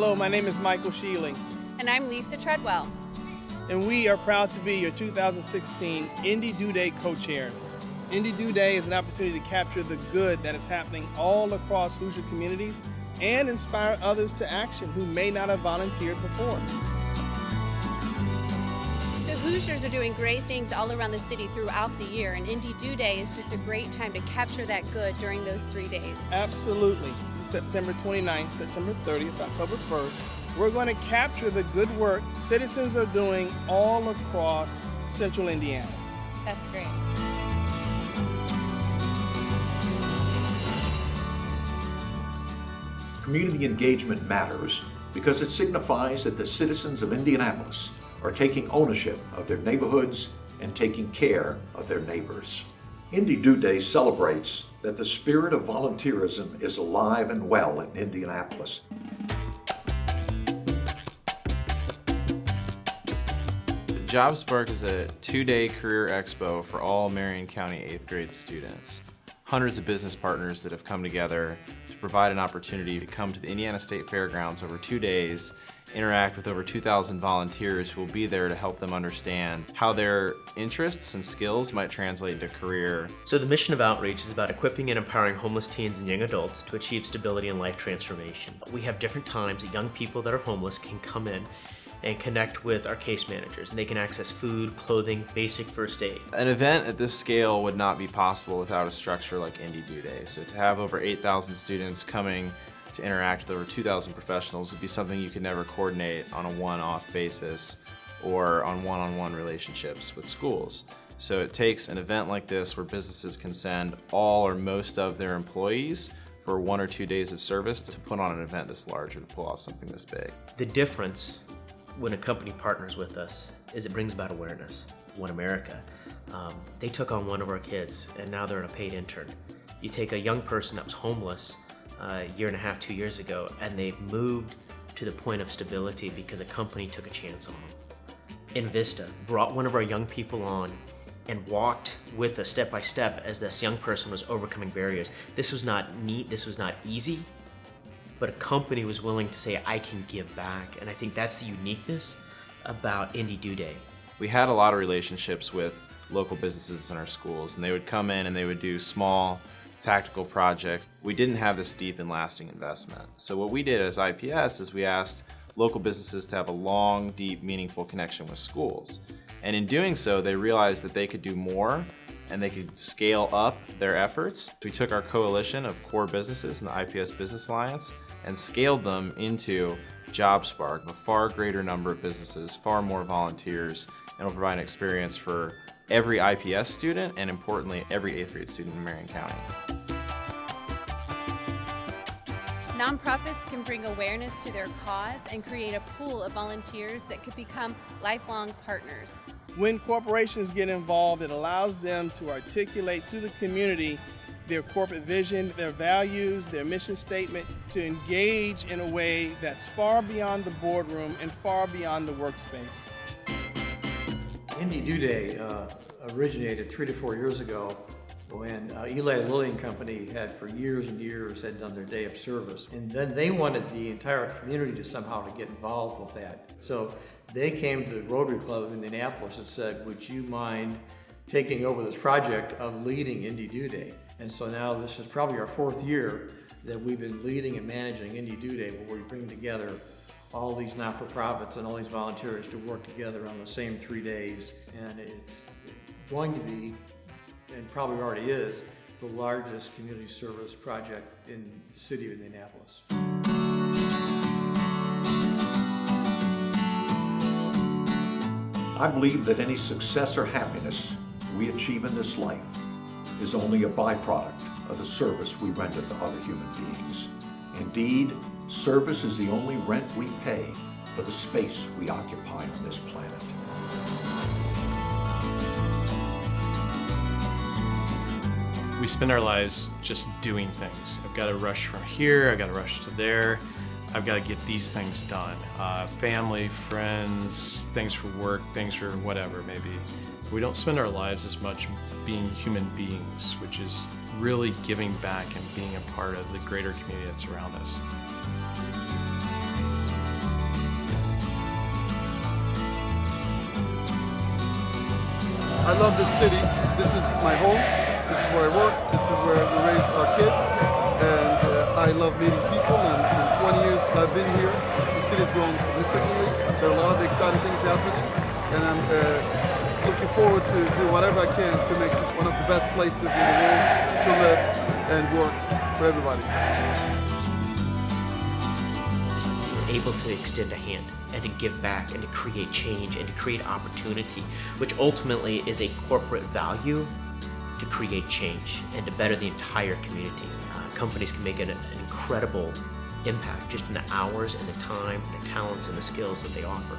Hello, my name is Michael Shealy, And I'm Lisa Treadwell. and we are proud to be your 2016 Indy Do Day co-chairs. Indy Do Day is an opportunity to capture the good that is happening all across Hoosier communities and inspire others to action who may not have volunteered before. The Hoosiers are doing great things all around the city throughout the year, and Indy Do Day is just a great time to capture that good during those 3 days. Absolutely. September 29th, September 30th, October 1st, we're going to capture the good work citizens are doing all across central Indiana. That's great. Community engagement matters because it signifies that the citizens of Indianapolis are taking ownership of their neighborhoods and taking care of their neighbors. Indy Do Day celebrates that the spirit of volunteerism is alive and well in Indianapolis. JobSpark is a 2-day career expo for all Marion County 8th grade students. Hundreds of business partners that have come together to provide an opportunity to come to the Indiana State Fairgrounds over 2 days, interact with over 2,000 volunteers who will be there to help them understand how their interests and skills might translate into career. So the mission of Outreach is about equipping and empowering homeless teens and young adults to achieve stability and life transformation. We have different times that young people that are homeless can come in and connect with our case managers, and they can access food, clothing, basic first aid. An event at this scale would not be possible without a structure like Indy Do Day. So to have over 8,000 students coming to interact with over 2,000 professionals would be something you could never coordinate on a one-off basis or on one-on-one relationships with schools. So it takes an event like this where businesses can send all or most of their employees for 1 or 2 days of service to put on an event this large or to pull off something this big. The difference when a company partners with us is it brings about awareness. One America, they took on one of our kids and now they're a paid intern. You take a young person that was homeless a year and a half, 2 years ago, and they've moved to the point of stability because a company took a chance on them. Invista brought one of our young people on and walked with us step by step as this young person was overcoming barriers. This was not neat, this was not easy, but a company was willing to say, I can give back. And I think that's the uniqueness about Indy Do Day. We had a lot of relationships with local businesses in our schools, and they would come in and they would do small tactical projects. We didn't have this deep and lasting investment. So what we did as IPS is we asked local businesses to have a long, deep, meaningful connection with schools. And in doing so, they realized that they could do more and they could scale up their efforts. We took our coalition of core businesses in the IPS Business Alliance and scaled them into JobSpark, a far greater number of businesses, far more volunteers, and will provide an experience for every IPS student and, importantly, every 8th grade student in Marion County. Nonprofits can bring awareness to their cause and create a pool of volunteers that could become lifelong partners. When corporations get involved, it allows them to articulate to the community their corporate vision, their values, their mission statement, to engage in a way that's far beyond the boardroom and far beyond the workspace. Indy Do Day originated 3 to 4 years ago when Eli Lilly and Company had for years and years had done their day of service. And then they wanted the entire community to somehow to get involved with that. So they came to the Rotary Club in Indianapolis and said, would you mind taking over this project of leading Indy Do Day? And so now this is probably our 4th year that we've been leading and managing Indy Do Day, where we bring together all these not-for-profits and all these volunteers to work together on the same 3 days. And it's going to be, and probably already is, the largest community service project in the city of Indianapolis. I believe that any success or happiness we achieve in this life is only a byproduct of the service we render to other human beings. Indeed, service is the only rent we pay for the space we occupy on this planet. We spend our lives just doing things. I've got to rush from here, I've got to rush to there, I've got to get these things done. Family, friends, things for work, things for whatever maybe. We don't spend our lives as much being human beings, which is really giving back and being a part of the greater community that's around us. I love this city. This is my home. This is where I work. This is where we raise our kids. And I love meeting people. And in 20 years I've been here, the city's grown significantly. There are a lot of exciting things happening. And I'm looking forward to do whatever I can to make this one of the best places in the world to live and work for everybody. Able to extend a hand and to give back and to create change and to create opportunity, which ultimately is a corporate value to create change and to better the entire community. Companies can make an incredible impact just in the hours and the time, the talents and the skills that they offer.